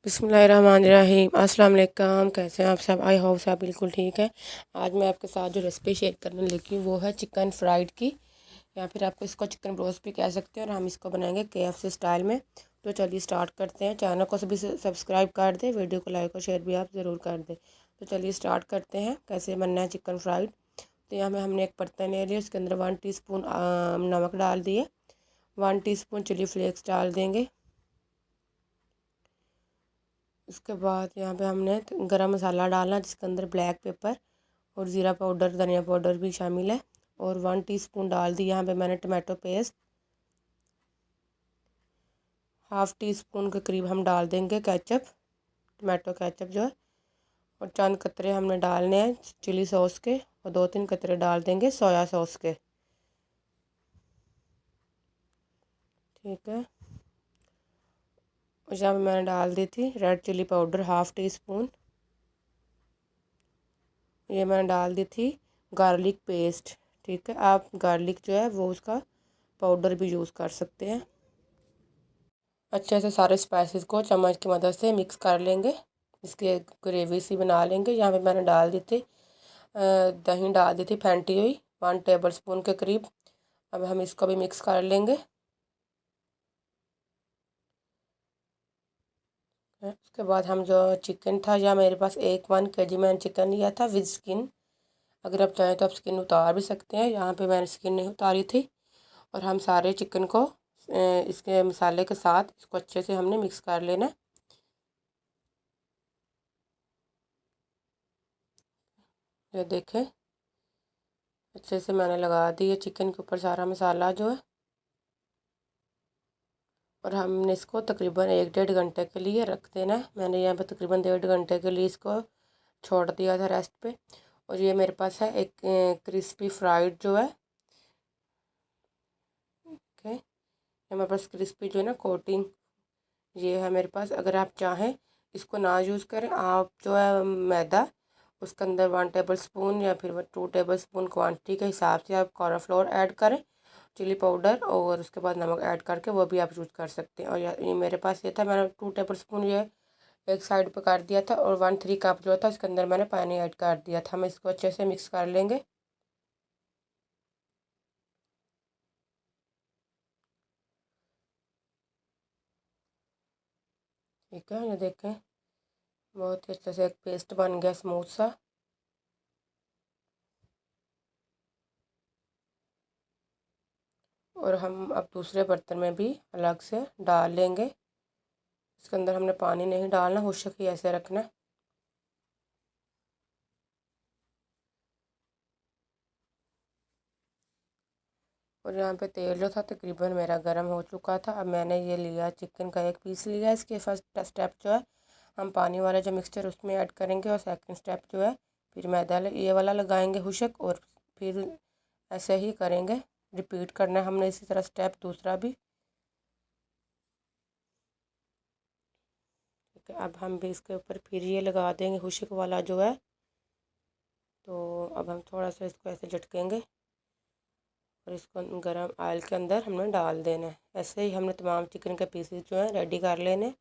बिस्मिल्लाहिर्रहमानिर्रहीम। अस्सलाम वालेकुम। कैसे हैं आप सब? आई होप सब बिल्कुल ठीक है। आज मैं आपके साथ जो रेसिपी शेयर करने लगी हूँ वो है चिकन फ्राइड की, या फिर आपको इसको चिकन रोस्ट भी कह सकते हैं, और हम इसको बनाएंगे KFC स्टाइल में। तो चलिए स्टार्ट करते हैं। चैनल को सभी सब्सक्राइब कर दें, वीडियो को लाइक और शेयर भी आप ज़रूर कर दें। तो चलिए स्टार्ट करते हैं कैसे बनना है चिकन फ्राइड। तो यहाँ में हमने एक बर्तन ले लिया, उसके अंदर 1 टीस्पून नमक डाल दिए, 1 टीस्पून चिली फ्लेक्स डाल देंगे। उसके बाद यहाँ पे हमने गरम मसाला डालना, जिसके अंदर ब्लैक पेपर और ज़ीरा पाउडर, धनिया पाउडर भी शामिल है। और 1 टीस्पून डाल दी यहाँ पे मैंने tomato paste. Half tea spoon के करीब हम डाल देंगे केचप, टमाटो केचप जो है। और चंद कतरे हमने डालने हैं चिली सॉस के, और 2-3 कतरे डाल देंगे सोया सॉस के। ठीक है। और यहाँ मैंने डाल दी थी red chilli powder half teaspoon. ये मैंने डाल दी थी गार्लिक पेस्ट। ठीक है, आप गार्लिक जो है वो उसका पाउडर भी यूज़ कर सकते हैं। अच्छे से सारे स्पाइसेस को चम्मच की मदद से मिक्स कर लेंगे, इसकी ग्रेवी सी बना लेंगे। यहाँ पे मैंने डाल दी थी दही डाल दी थी फेंटी हुई 1 टेबल स्पून के करीब। अब हम इसको भी मिक्स कर लेंगे। उसके बाद हम जो चिकन था, या मेरे पास 1 kg मैंने चिकन लिया था विद स्किन। अगर आप चाहें तो आप स्किन उतार भी सकते हैं, यहाँ पे मैंने स्किन नहीं उतारी थी। और हम सारे चिकन को इसके मसाले के साथ इसको अच्छे से हमने मिक्स कर लेना। ये देखें, अच्छे से मैंने लगा दिया चिकन के ऊपर सारा मसाला जो है। और हमने इसको तकरीबन 1-1.5 घंटे के लिए रख देना है। मैंने यहाँ पे तकरीबन 1.5 घंटे के लिए इसको छोड़ दिया था रेस्ट पे। और ये मेरे पास है एक क्रिस्पी फ्राइड जो है। ओके, ये मेरे पास क्रिस्पी जो है ना कोटिंग, ये है मेरे पास। अगर आप चाहें इसको ना यूज़ करें, आप जो है मैदा उसके अंदर 1 टेबल स्पून या फिर 2 टेबल स्पून क्वान्टिटी के हिसाब से आप कॉर्नफ्लोर ऐड करें, चिली पाउडर, और उसके बाद नमक ऐड करके वो भी आप यूज़ कर सकते हैं। और ये मेरे पास ये था, मैंने 2 टेबल स्पून ये एक साइड पर कर दिया था, और 1/3 कप जो था उसके अंदर मैंने पानी ऐड कर दिया था। हम इसको अच्छे से मिक्स कर लेंगे। ठीक है, ये देखें बहुत ही अच्छे से एक पेस्ट बन गया स्मूथ सा। और हम अब दूसरे बर्तन में भी अलग से डाल लेंगे। इसके अंदर हमने पानी नहीं डालना, खुश्क ही ऐसे रखना है। और यहाँ पे तेल जो था तकरीबन मेरा गर्म हो चुका था। अब मैंने ये लिया चिकन का एक पीस लिया। इसके फर्स्ट स्टेप जो है हम पानी वाला जो मिक्सचर उसमें ऐड करेंगे, और सेकंड स्टेप जो है फिर मैदा ये वाला लगाएंगे खुश्क, और फिर ऐसे ही करेंगे, रिपीट करना है हमने इसी तरह स्टेप दूसरा भी। ठीक है, अब हम भी इसके ऊपर फिर ये लगा देंगे खुश्क वाला जो है। तो अब हम थोड़ा सा इसको ऐसे झटकेंगे, और इसको गरम ऑयल के अंदर हमने डाल देना है। ऐसे ही हमने तमाम चिकन के पीसेस जो हैं रेडी कर लेने,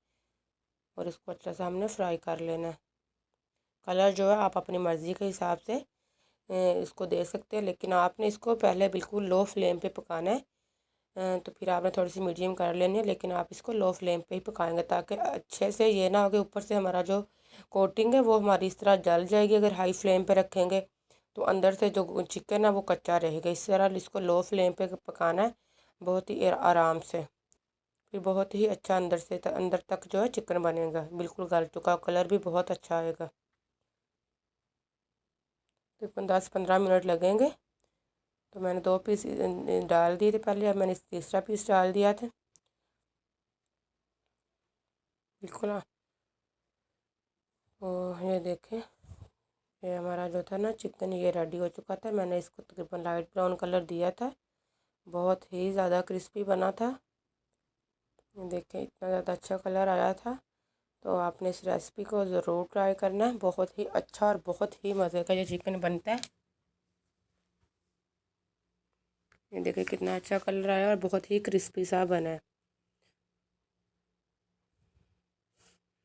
और इसको अच्छे से हमने फ्राई कर लेना है। कलर जो है आप अपनी मर्ज़ी के हिसाब से इसको दे सकते हैं, लेकिन आपने इसको पहले बिल्कुल लो फ्लेम पे पकाना है। तो फिर आपने थोड़ी सी मीडियम कर लेनी है, लेकिन आप इसको लो फ्लेम पे ही पकाएंगे, ताकि अच्छे से ये ना हो कि ऊपर से हमारा जो कोटिंग है वो हमारी इस तरह जल जाएगी। अगर हाई फ्लेम पे रखेंगे तो अंदर से जो चिकन है वो कच्चा रहेगा। इस तरह इसको लो फ्लेम पे पकाना है, बहुत ही आराम से। फिर बहुत ही अच्छा अंदर से अंदर तक जो है चिकन बनेगा, बिल्कुल गल चुका, कलर भी बहुत अच्छा आएगा। तकरीबन 10-15 मिनट लगेंगे। तो मैंने 2 पीस डाल दिए थे पहले, अब मैंने तीसरा पीस डाल दिया था। बिल्कुल ये देखें, ये हमारा जो था ना चिकन ये रेडी हो चुका था। मैंने इसको तकरीबन लाइट ब्राउन कलर दिया था, बहुत ही ज़्यादा क्रिस्पी बना था। ये देखें इतना ज़्यादा अच्छा कलर आया था। तो आपने इस रेसिपी को ज़रूर ट्राई करना है, बहुत ही अच्छा और बहुत ही मज़े का ये चिकन बनता है। ये देखिए कितना अच्छा कलर आया और बहुत ही क्रिस्पी सा बना है।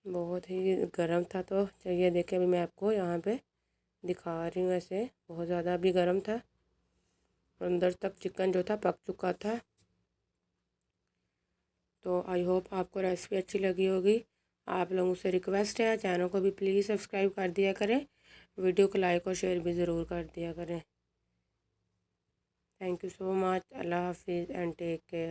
बहुत ही गर्म था। तो चलिए देखिए, अभी मैं आपको यहाँ पे दिखा रही हूँ। ऐसे बहुत ज़्यादा भी गर्म था, अंदर तक चिकन जो था पक चुका था। तो आई होप आपको रेसिपी अच्छी लगी होगी। आप लोगों से रिक्वेस्ट है, चैनल को भी प्लीज़ सब्सक्राइब कर दिया करें, वीडियो को लाइक और शेयर भी ज़रूर कर दिया करें। Thank you so much. अल्लाह हाफिज़ एंड टेक केयर।